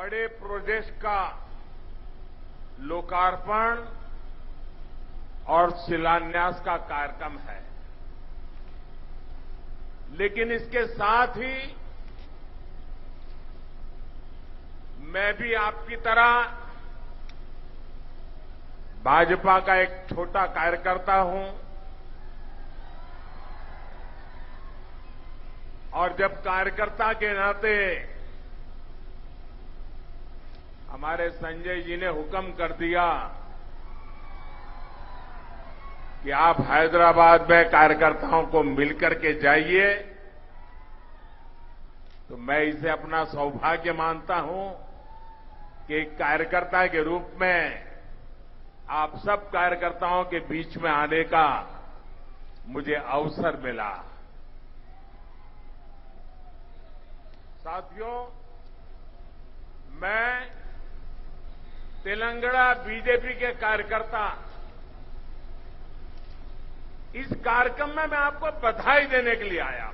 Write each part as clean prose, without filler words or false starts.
बड़े प्रोजेक्ट का लोकार्पण और शिलान्यास का कार्यक्रम है, लेकिन इसके साथ ही मैं भी आपकी तरह भाजपा का एक छोटा कार्यकर्ता हूं और जब कार्यकर्ता के नाते हमारे संजय जी ने हुक्म कर दिया कि आप हैदराबाद में कार्यकर्ताओं को मिलकर के जाइए, तो मैं इसे अपना सौभाग्य मानता हूं कि एक कार्यकर्ता के रूप में आप सब कार्यकर्ताओं के बीच में आने का मुझे अवसर मिला। साथियों, मैं तेलंगाना बीजेपी के कार्यकर्ता इस कार्यक्रम में मैं आपको बधाई देने के लिए आया।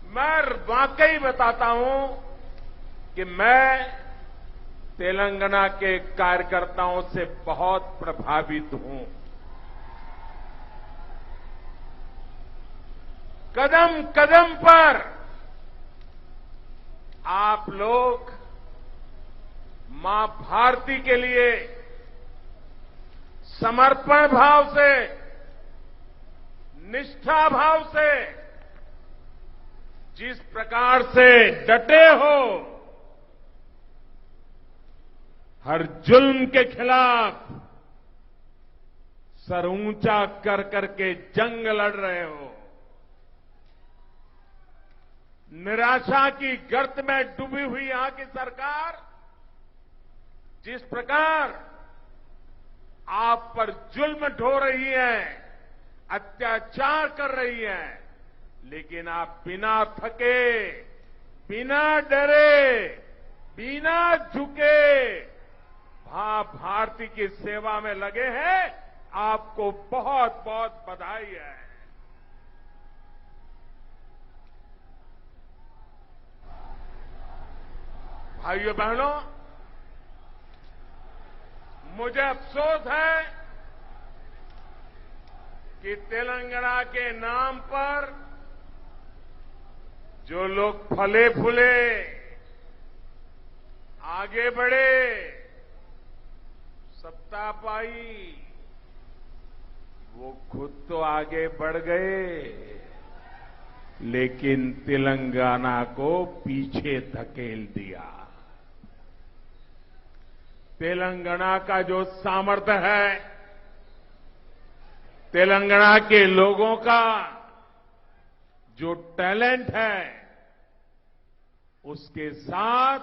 मैं वाकई बताता हूं कि मैं तेलंगाना के कार्यकर्ताओं से बहुत प्रभावित हूं। कदम कदम पर आप लोग मां भारती के लिए समर्पण भाव से, निष्ठा भाव से जिस प्रकार से डटे हो, हर जुल्म के खिलाफ सर ऊंचा कर करके जंग लड़ रहे हो, निराशा की गर्त में डूबी हुई यहां की सरकार जिस प्रकार आप पर जुल्म ढो रही है, अत्याचार कर रही है, लेकिन आप बिना थके, बिना डरे, बिना झुके मां भारती की सेवा में लगे हैं। आपको बहुत बहुत बधाई है। भाइयों बहनों, मुझे अफसोस है कि तेलंगाना के नाम पर जो लोग फले फूले आगे बढ़े, सत्ता पाई, वो खुद तो आगे बढ़ गए, लेकिन तेलंगाना को पीछे धकेल दिया। तेलंगाना का जो सामर्थ्य है, तेलंगाना के लोगों का जो टैलेंट है, उसके साथ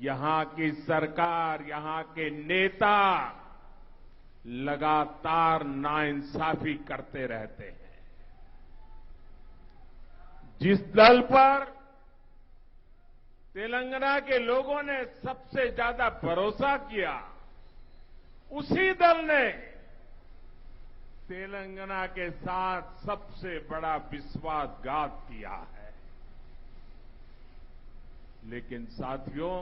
यहां की सरकार, यहां के नेता लगातार नाइंसाफी करते रहते हैं। जिस दल पर तेलंगाना के लोगों ने सबसे ज्यादा भरोसा किया, उसी दल ने तेलंगाना के साथ सबसे बड़ा विश्वासघात किया है। लेकिन साथियों,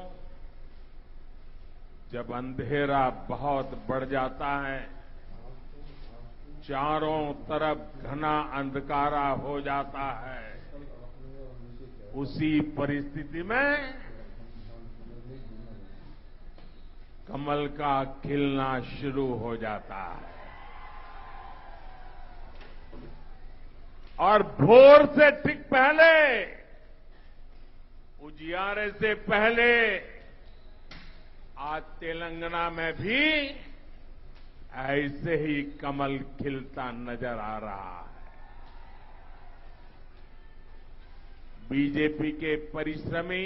जब अंधेरा बहुत बढ़ जाता है, चारों तरफ घना अंधकारा हो जाता है, उसी परिस्थिति में कमल का खिलना शुरू हो जाता है। और भोर से ठीक पहले, उजियारे से पहले आज तेलंगाना में भी ऐसे ही कमल खिलता नजर आ रहा है। बीजेपी के परिश्रमी,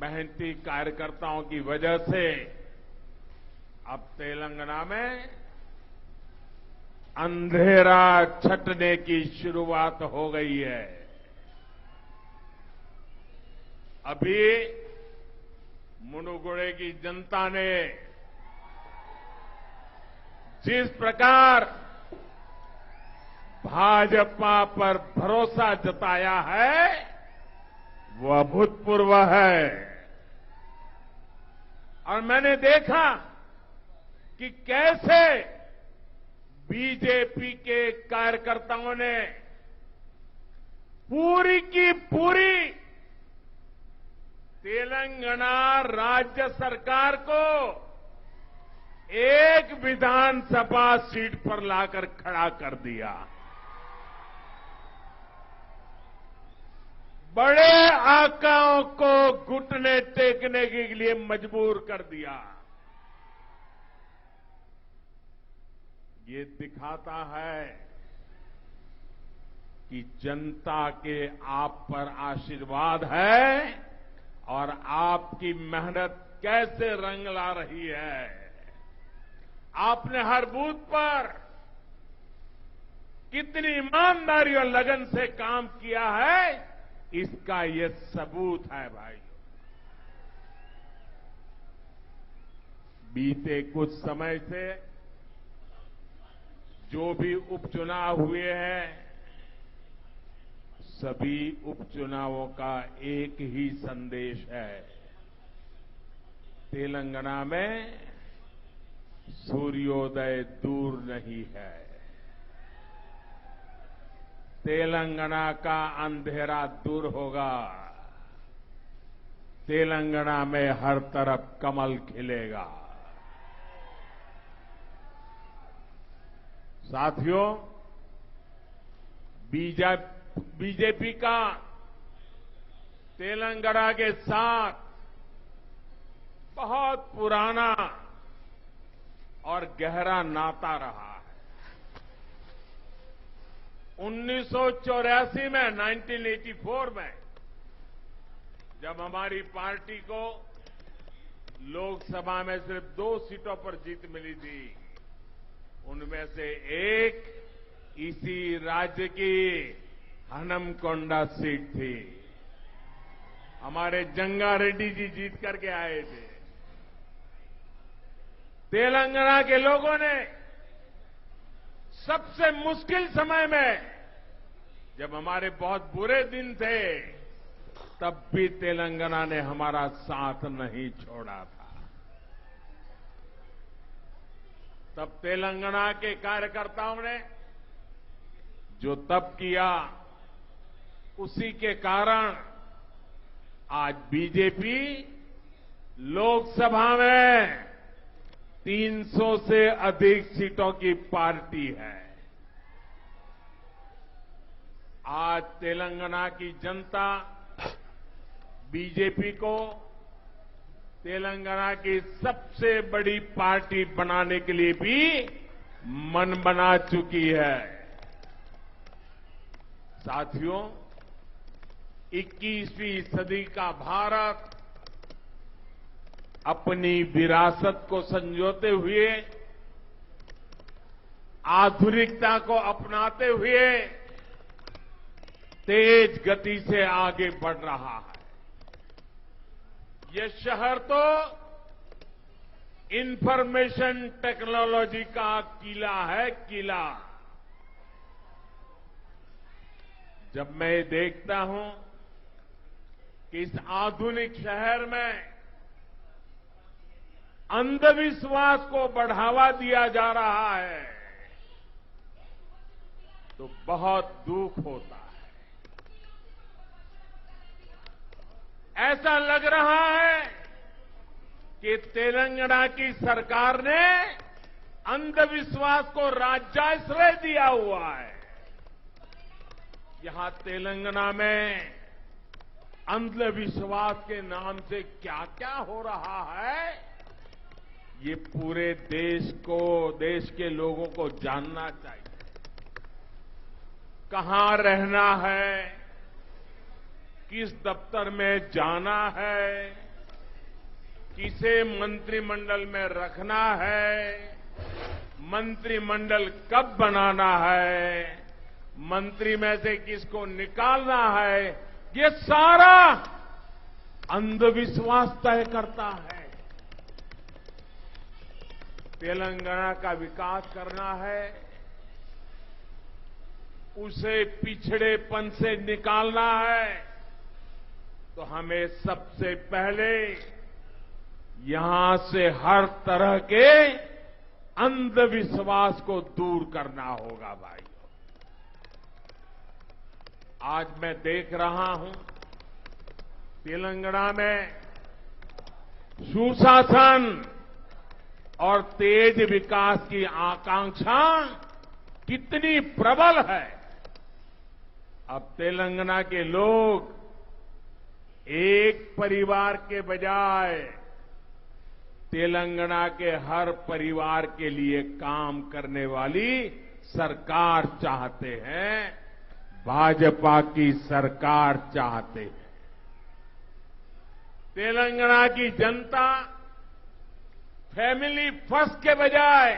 मेहनती कार्यकर्ताओं की वजह से अब तेलंगाना में अंधेरा छटने की शुरुआत हो गई है। अभी मुनुगुड़े की जनता ने जिस प्रकार भाजपा पर भरोसा जताया है, अभूतपूर्व है। और मैंने देखा कि कैसे बीजेपी के कार्यकर्ताओं ने पूरी की पूरी तेलंगाना राज्य सरकार को एक विधानसभा सीट पर लाकर खड़ा कर दिया। बड़े आकाओं को घुटने टेकने के लिए मजबूर कर दिया। ये दिखाता है कि जनता के आप पर आशीर्वाद है और आपकी मेहनत कैसे रंग ला रही है। आपने हर बूथ पर कितनी ईमानदारी और लगन से काम किया है, इसका ये सबूत है भाई। बीते कुछ समय से जो भी उपचुनाव हुए हैं, सभी उपचुनावों का एक ही संदेश है। तेलंगाना में सूर्योदय दूर नहीं है। तेलंगाना का अंधेरा दूर होगा। तेलंगाना में हर तरफ कमल खिलेगा। साथियों, बीजेपी का तेलंगाना के साथ बहुत पुराना और गहरा नाता रहा है। 1984 में 1984 में जब हमारी पार्टी को लोकसभा में सिर्फ 2 सीटों पर जीत मिली थी, उनमें से एक इसी राज्य की हनमकोंडा सीट थी। हमारे जंगा रेड्डी जी जीत करके आए थे। तेलंगाना के लोगों ने सबसे मुश्किल समय में, जब हमारे बहुत बुरे दिन थे, तब भी तेलंगाना ने हमारा साथ नहीं छोड़ा था। तब तेलंगाना के कार्यकर्ताओं ने जो तब किया, उसी के कारण आज बीजेपी लोकसभा में 300 से अधिक सीटों की पार्टी है। आज तेलंगाना की जनता बीजेपी को तेलंगाना की सबसे बड़ी पार्टी बनाने के लिए भी मन बना चुकी है। साथियों, 21वीं सदी का भारत अपनी विरासत को संजोते हुए, आधुनिकता को अपनाते हुए तेज गति से आगे बढ़ रहा है। ये शहर तो इंफॉर्मेशन टेक्नोलॉजी का किला है, किला। जब मैं देखता हूं कि इस आधुनिक शहर में अंधविश्वास को बढ़ावा दिया जा रहा है, तो बहुत दुख होता है। ऐसा लग रहा है कि तेलंगाना की सरकार ने अंधविश्वास को राज्याश्रय दिया हुआ है। यहां तेलंगाना में अंधविश्वास के नाम से क्या क्या हो रहा है, ये पूरे देश को, देश के लोगों को जानना चाहिए। कहां रहना है, किस दफ्तर में जाना है, किसे मंत्रिमंडल में रखना है, मंत्रिमंडल कब बनाना है, मंत्री में से किसको निकालना है, ये सारा अंधविश्वास तय करता है। तेलंगाना का विकास करना है, उसे पिछड़ेपन से निकालना है, तो हमें हमें सबसे पहले यहां से हर तरह के अंधविश्वास को दूर करना होगा भाइयों। आज मैं देख रहा हूं तेलंगाना में सुशासन और तेज विकास की आकांक्षा कितनी प्रबल है। अब तेलंगाना के लोग एक परिवार के बजाय तेलंगाना के हर परिवार के लिए काम करने वाली सरकार चाहते हैं, भाजपा की सरकार चाहते हैं। तेलंगाना की जनता फैमिली फर्स्ट के बजाय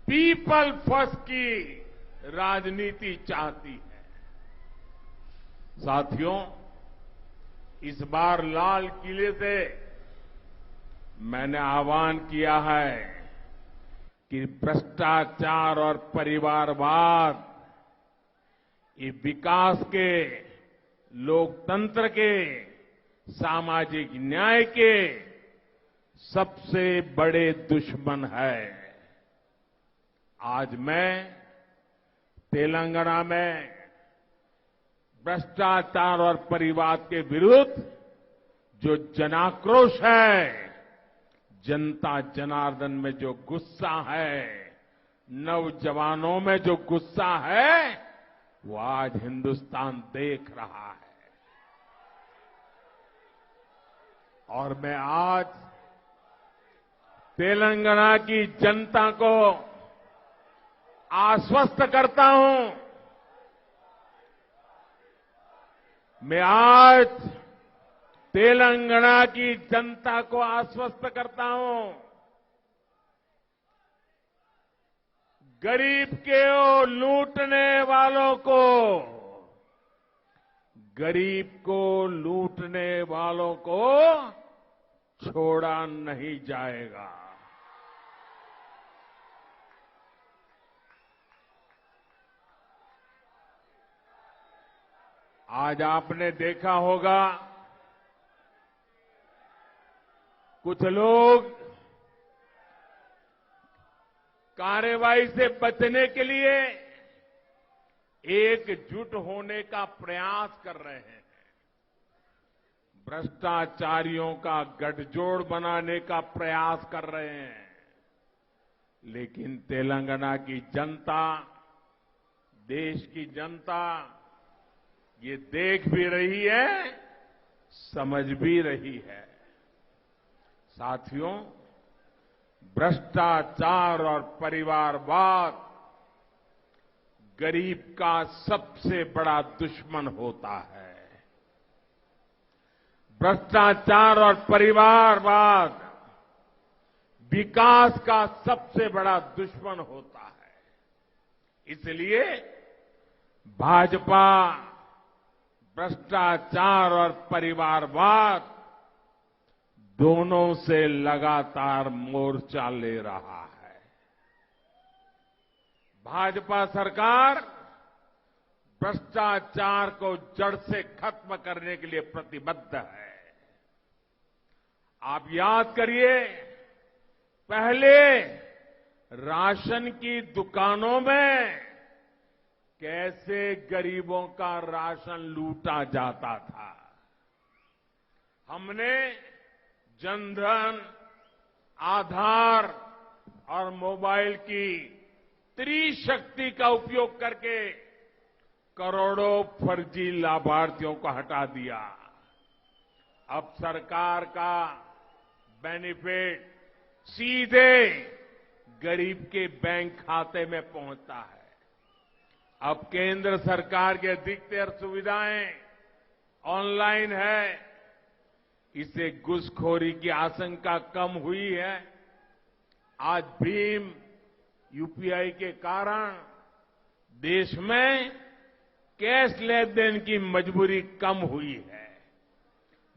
पीपल फर्स्ट की राजनीति चाहती है। साथियों, इस बार लाल किले से मैंने आह्वान किया है कि भ्रष्टाचार और परिवारवाद ये विकास के, लोकतंत्र के, सामाजिक न्याय के सबसे बड़े दुश्मन है। आज मैं तेलंगाना में भ्रष्टाचार और परिवाद के विरुद्ध जो जनाक्रोश है, जनता जनार्दन में जो गुस्सा है, नौजवानों में जो गुस्सा है, वो आज हिंदुस्तान देख रहा है। और मैं आज तेलंगाना की जनता को आश्वस्त करता हूं, मैं आज तेलंगाना की जनता को आश्वस्त करता हूं, गरीब के लूटने वालों को, गरीब को लूटने वालों को छोड़ा नहीं जाएगा। आज आपने देखा होगा कुछ लोग कार्रवाई से बचने के लिए एकजुट होने का प्रयास कर रहे हैं, भ्रष्टाचारियों का गठजोड़ बनाने का प्रयास कर रहे हैं। लेकिन तेलंगाना की जनता, देश की जनता ये देख भी रही है, समझ भी रही है। साथियों, भ्रष्टाचार और परिवारवाद गरीब का सबसे बड़ा दुश्मन होता है। भ्रष्टाचार और परिवारवाद विकास का सबसे बड़ा दुश्मन होता है। इसलिए भाजपा भ्रष्टाचार और परिवारवाद दोनों से लगातार मोर्चा ले रहा है। भाजपा सरकार भ्रष्टाचार को जड़ से खत्म करने के लिए प्रतिबद्ध है। आप याद करिए, पहले राशन की दुकानों में कैसे गरीबों का राशन लूटा जाता था। हमने जनधन, आधार और मोबाइल की त्रिशक्ति का उपयोग करके करोड़ों फर्जी लाभार्थियों को हटा दिया। अब सरकार का बेनिफिट सीधे गरीब के बैंक खाते में पहुंचता है। अब केंद्र सरकार की अधिकतर सुविधाएं ऑनलाइन है, इससे घुसखोरी की आशंका कम हुई है। आज भीम यूपीआई के कारण देश में कैश लेन देन की मजबूरी कम हुई है।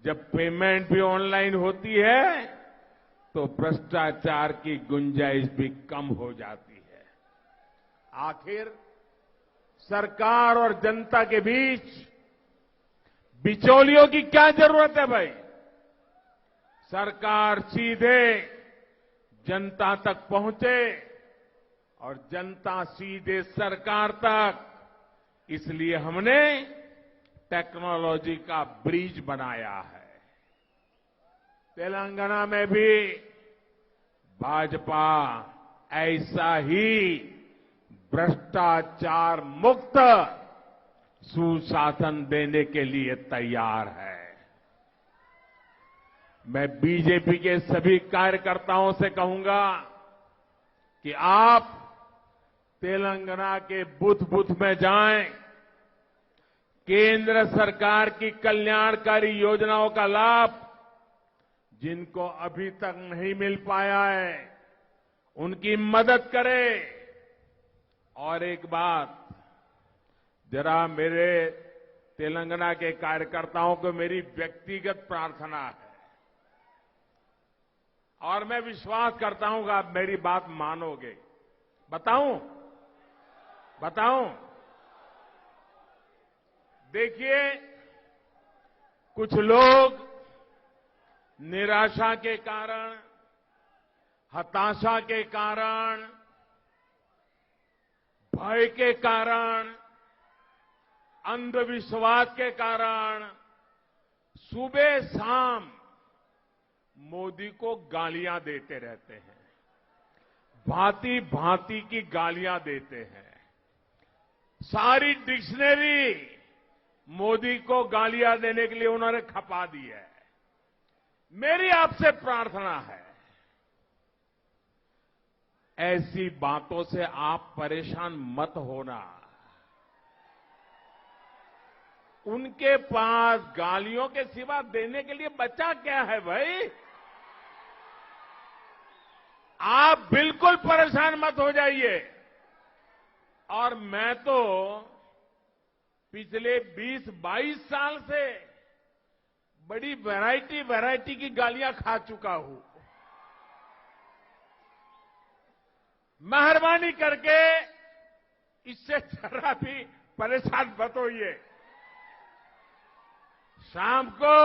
जब पेमेंट भी ऑनलाइन होती है तो भ्रष्टाचार की गुंजाइश भी कम हो जाती है। आखिर सरकार और जनता के बीच बिचौलियों की क्या जरूरत है भाई? सरकार सीधे जनता तक पहुंचे और जनता सीधे सरकार तक, इसलिए हमने टेक्नोलॉजी का ब्रिज बनाया है। तेलंगाना में भी भाजपा ऐसा ही भ्रष्टाचार मुक्त सुशासन देने के लिए तैयार है। मैं बीजेपी के सभी कार्यकर्ताओं से कहूंगा कि आप तेलंगाना के बूथ बूथ में जाएं, केंद्र सरकार की कल्याणकारी योजनाओं का लाभ जिनको अभी तक नहीं मिल पाया है, उनकी मदद करें। और एक बात, जरा मेरे तेलंगाना के कार्यकर्ताओं को मेरी व्यक्तिगत प्रार्थना है और मैं विश्वास करता हूं कि आप मेरी बात मानोगे। बताऊं? देखिए, कुछ लोग निराशा के कारण, हताशा के कारण, भय के कारण, अंधविश्वास के कारण सुबह शाम मोदी को गालियां देते रहते हैं, भांति भांति की गालियां देते हैं। सारी डिक्शनरी मोदी को गालियां देने के लिए उन्होंने खपा दी है। मेरी आपसे प्रार्थना है, ऐसी बातों से आप परेशान मत होना। उनके पास गालियों के सिवा देने के लिए बचा क्या है भाई? आप बिल्कुल परेशान मत हो जाइए। और मैं तो पिछले 20-22 साल से बड़ी वैरायटी की गालियां खा चुका हूं। मेहरबानी करके इससे जरा भी परेशान मत होइए। शाम को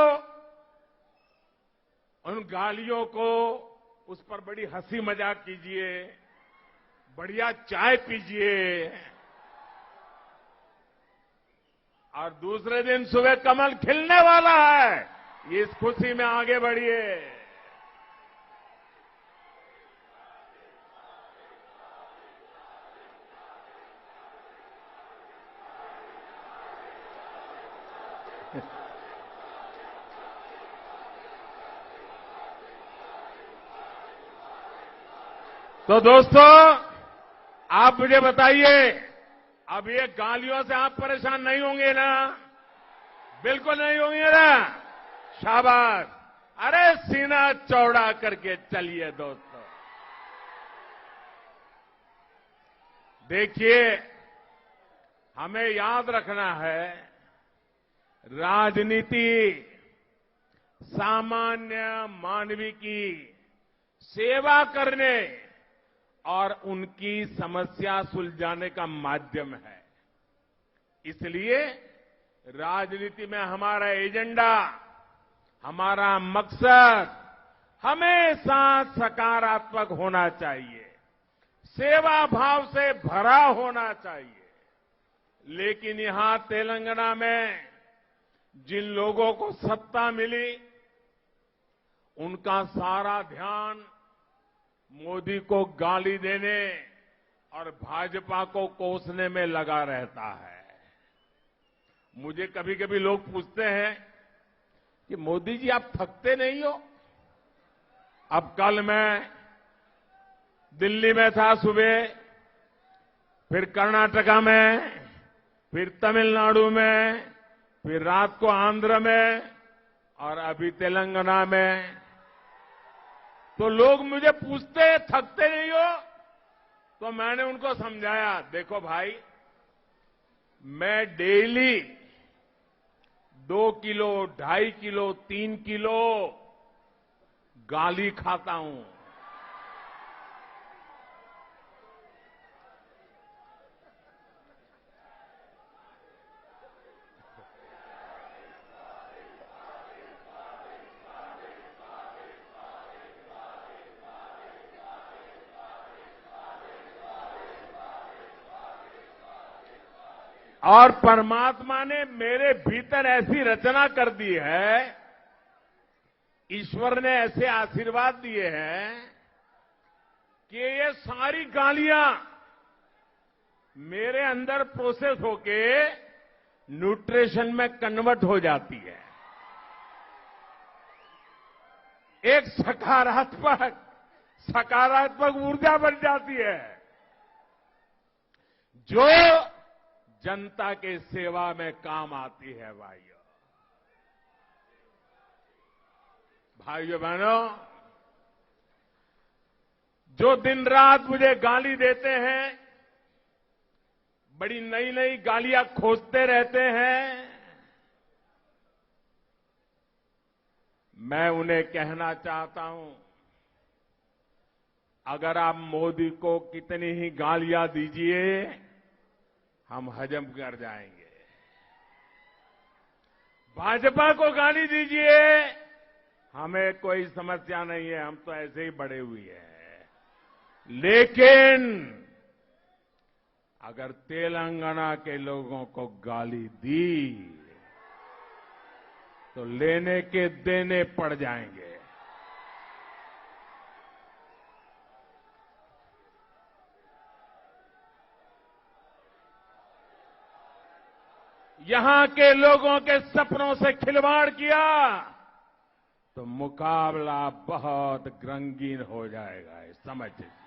उन गालियों को, उस पर बड़ी हंसी मजाक कीजिए, बढ़िया चाय पीजिए और दूसरे दिन सुबह कमल खिलने वाला है, इस खुशी में आगे बढ़िए। तो दोस्तों, आप मुझे बताइए, अब ये गालियों से आप परेशान नहीं होंगे ना? बिल्कुल नहीं होंगे ना? शाबाश। अरे सीना चौड़ा करके चलिए दोस्तों। देखिए, हमें याद रखना है, राजनीति सामान्य मानवी की सेवा करने और उनकी समस्या सुलझाने का माध्यम है। इसलिए राजनीति में हमारा एजेंडा, हमारा मकसद हमेशा सकारात्मक होना चाहिए, सेवा भाव से भरा होना चाहिए। लेकिन यहां तेलंगाना में जिन लोगों को सत्ता मिली, उनका सारा ध्यान मोदी को गाली देने और भाजपा को कोसने में लगा रहता है। मुझे कभी कभी लोग पूछते हैं कि मोदी जी आप थकते नहीं हो? अब कल मैं दिल्ली में था सुबह, फिर कर्नाटका में, फिर तमिलनाडु में, फिर रात को आंध्र में और अभी तेलंगाना में। तो लोग मुझे पूछते हैं थकते नहीं हो? तो मैंने उनको समझाया, देखो भाई, मैं डेली 2 किलो, 2.5 किलो, 3 किलो गाली खाता हूं। और परमात्मा ने मेरे भीतर ऐसी रचना कर दी है, ईश्वर ने ऐसे आशीर्वाद दिए हैं कि ये सारी गालियां मेरे अंदर प्रोसेस होके न्यूट्रिशन में कन्वर्ट हो जाती है। एक सकारात्मक ऊर्जा बन जाती है जो जनता के सेवा में काम आती है। भाइयों बहनों, जो दिन रात मुझे गाली देते हैं, बड़ी नई नई गालियां खोजते रहते हैं, मैं उन्हें कहना चाहता हूं, अगर आप मोदी को कितनी ही गालियां दीजिए, हम हजम कर जाएंगे। भाजपा को गाली दीजिए, हमें कोई समस्या नहीं है, हम तो ऐसे ही बड़े हुए हैं। लेकिन अगर तेलंगाना के लोगों को गाली दी तो लेने के देने पड़ जाएंगे। यहां के लोगों के सपनों से खिलवाड़ किया तो मुकाबला बहुत रंगीन हो जाएगा, समझ लीजिए।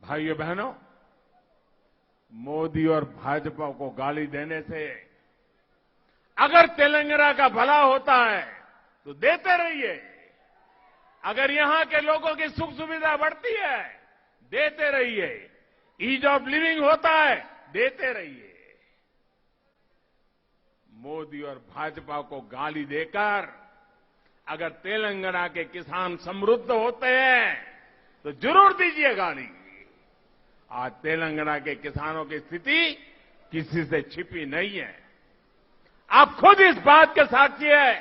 भाइयों बहनों, मोदी और भाजपा को गाली देने से अगर तेलंगाना का भला होता है तो देते रहिए। अगर यहां के लोगों की सुख सुविधा बढ़ती है, देते रहिए। ईज ऑफ लिविंग होता है, देते रहिए। मोदी और भाजपा को गाली देकर अगर तेलंगाना के किसान समृद्ध होते हैं तो जरूर दीजिए गाली। आज तेलंगाना के किसानों की स्थिति किसी से छिपी नहीं है। आप खुद इस बात के साक्षी है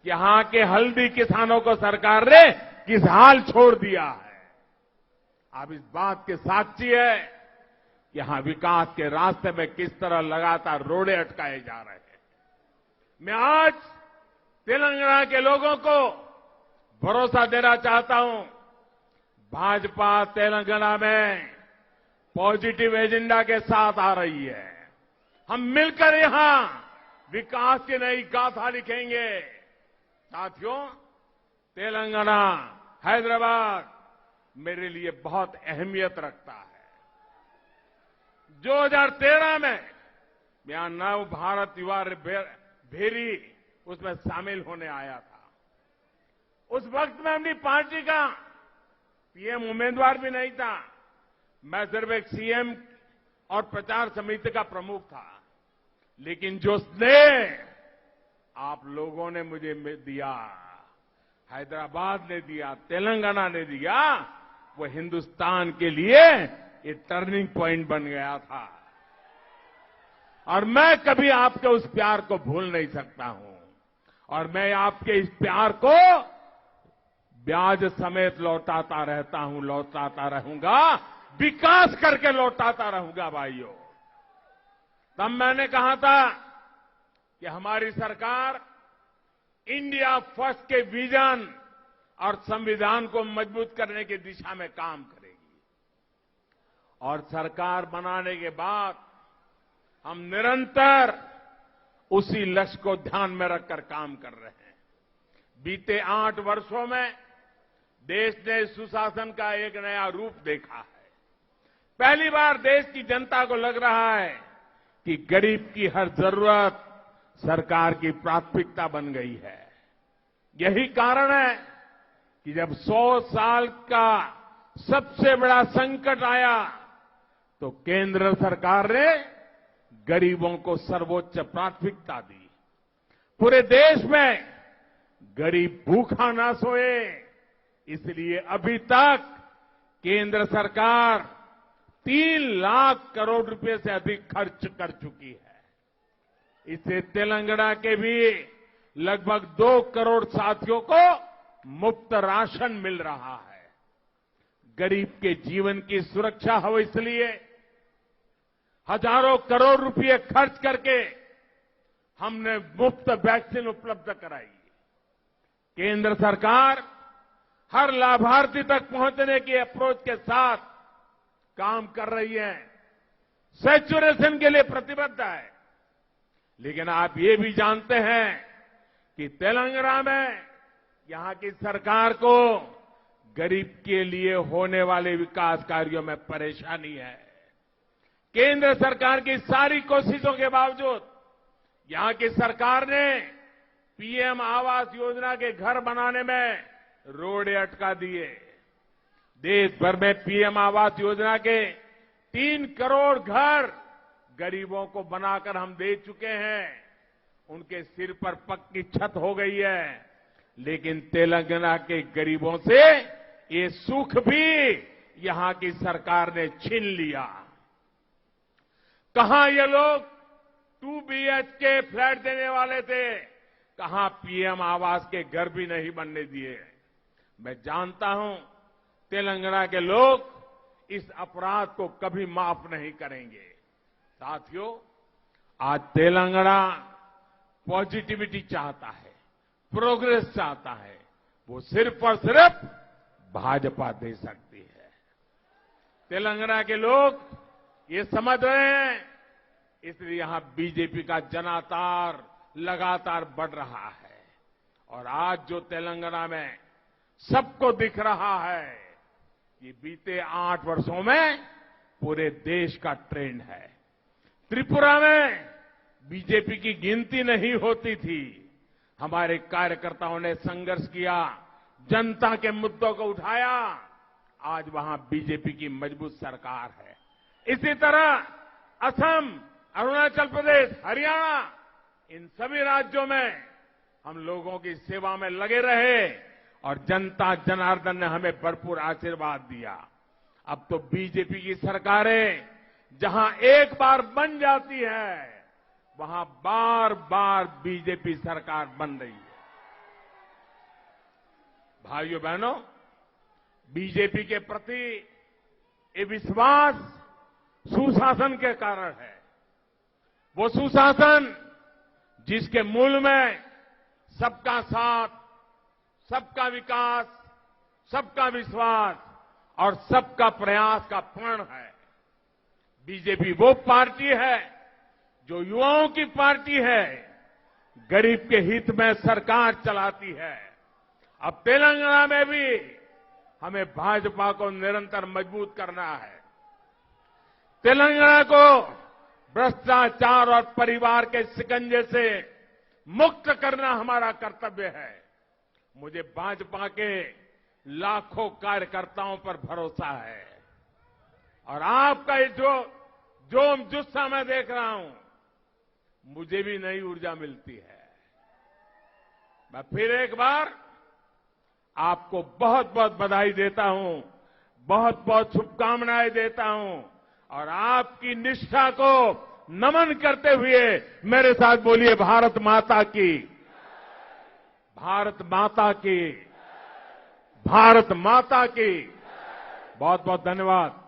कि यहां के हल्दी किसानों को सरकार ने किस हाल छोड़ दिया है। आप इस बात के साक्षी है कि यहां विकास के रास्ते में किस तरह लगातार रोड़े अटकाए जा रहे हैं। मैं आज तेलंगाना के लोगों को भरोसा देना चाहता हूं, भाजपा तेलंगाना में पॉजिटिव एजेंडा के साथ आ रही है। हम मिलकर यहां विकास की नई गाथा लिखेंगे। साथियों, तेलंगाना, हैदराबाद मेरे लिए बहुत अहमियत रखता है। 2013 में मैं नव भारत युवा भेरी उसमें शामिल होने आया था। उस वक्त में अपनी पार्टी का पीएम उम्मीदवार भी नहीं था। मैं सिर्फ एक सीएम और प्रचार समिति का प्रमुख था। लेकिन जो स्नेह आप लोगों ने मुझे दिया, हैदराबाद ने दिया, तेलंगाना ने दिया, वो हिंदुस्तान के लिए ये टर्निंग पॉइंट बन गया था। और मैं कभी आपके उस प्यार को भूल नहीं सकता हूं। और मैं आपके इस प्यार को ब्याज समेत लौटाता रहता हूं, लौटाता रहूंगा, विकास करके लौटाता रहूंगा। भाइयों, तब मैंने कहा था कि हमारी सरकार इंडिया फर्स्ट के विजन और संविधान को मजबूत करने की दिशा में काम करेगी। और सरकार बनाने के बाद हम निरंतर उसी लक्ष्य को ध्यान में रखकर काम कर रहे हैं। बीते 8 वर्षों में देश ने सुशासन का एक नया रूप देखा है। पहली बार देश की जनता को लग रहा है कि गरीब की हर जरूरत सरकार की प्राथमिकता बन गई है। यही कारण है कि जब 100 साल का सबसे बड़ा संकट आया तो केंद्र सरकार ने गरीबों को सर्वोच्च प्राथमिकता दी। पूरे देश में गरीब भूखा ना सोए, इसलिए अभी तक केंद्र सरकार 3 लाख करोड़ रुपए से अधिक खर्च कर चुकी है। इससे तेलंगाना के भी लगभग 2 करोड़ साथियों को मुफ्त राशन मिल रहा है। गरीब के जीवन की सुरक्षा हो, इसलिए हजारों करोड़ रुपए खर्च करके हमने मुफ्त वैक्सीन उपलब्ध कराई। केंद्र सरकार हर लाभार्थी तक पहुंचने की अप्रोच के साथ काम कर रही है, सैचुरेशन के लिए प्रतिबद्ध है। लेकिन आप ये भी जानते हैं कि तेलंगाना में यहां की सरकार को गरीब के लिए होने वाले विकास कार्यों में परेशानी है। केंद्र सरकार की सारी कोशिशों के बावजूद यहां की सरकार ने पीएम आवास योजना के घर बनाने में रोड़े अटका दिए। देश भर में पीएम आवास योजना के 3 करोड़ घर गरीबों को बनाकर हम दे चुके हैं। उनके सिर पर पक्की छत हो गई है। लेकिन तेलंगाना के गरीबों से ये सुख भी यहां की सरकार ने छीन लिया। कहां ये लोग 2 BHK फ्लैट देने वाले थे, कहां पीएम आवास के घर भी नहीं बनने दिए। मैं जानता हूं तेलंगाना के लोग इस अपराध को कभी माफ नहीं करेंगे। साथियों, आज तेलंगाना पॉजिटिविटी चाहता है, प्रोग्रेस चाहता है। वो सिर्फ और सिर्फ भाजपा दे सकती है। तेलंगाना के लोग ये समझ रहे हैं, इसलिए यहां बीजेपी का जनाधार लगातार बढ़ रहा है। और आज जो तेलंगाना में सबको दिख रहा है, ये बीते 8 वर्षों में पूरे देश का ट्रेंड है। त्रिपुरा में बीजेपी की गिनती नहीं होती थी। हमारे कार्यकर्ताओं ने संघर्ष किया, जनता के मुद्दों को उठाया। आज वहां बीजेपी की मजबूत सरकार है। इसी तरह असम, अरुणाचल प्रदेश, हरियाणा, इन सभी राज्यों में हम लोगों की सेवा में लगे रहे और जनता जनार्दन ने हमें भरपूर आशीर्वाद दिया। अब तो बीजेपी की सरकारें जहां एक बार बन जाती है, वहां बार बार बीजेपी सरकार बन रही है। भाइयों बहनों, बीजेपी के प्रति ये विश्वास सुशासन के कारण है। वो सुशासन जिसके मूल में सबका साथ, सबका विकास, सबका विश्वास और सबका प्रयास का प्रण है। बीजेपी वो पार्टी है जो युवाओं की पार्टी है, गरीब के हित में सरकार चलाती है। अब तेलंगाना में भी हमें भाजपा को निरंतर मजबूत करना है। तेलंगाना को भ्रष्टाचार और परिवार के शिकंजे से मुक्त करना हमारा कर्तव्य है। मुझे भाजपा के लाखों कार्यकर्ताओं पर भरोसा है और आपका ये जो जोम जुस्सा मैं देख रहा हूं, मुझे भी नई ऊर्जा मिलती है। मैं फिर एक बार आपको बहुत बहुत बधाई देता हूं, बहुत बहुत शुभकामनाएं देता हूं और आपकी निष्ठा को नमन करते हुए मेरे साथ बोलिए, भारत माता की, भारत माता की, भारत माता की। बहुत बहुत धन्यवाद।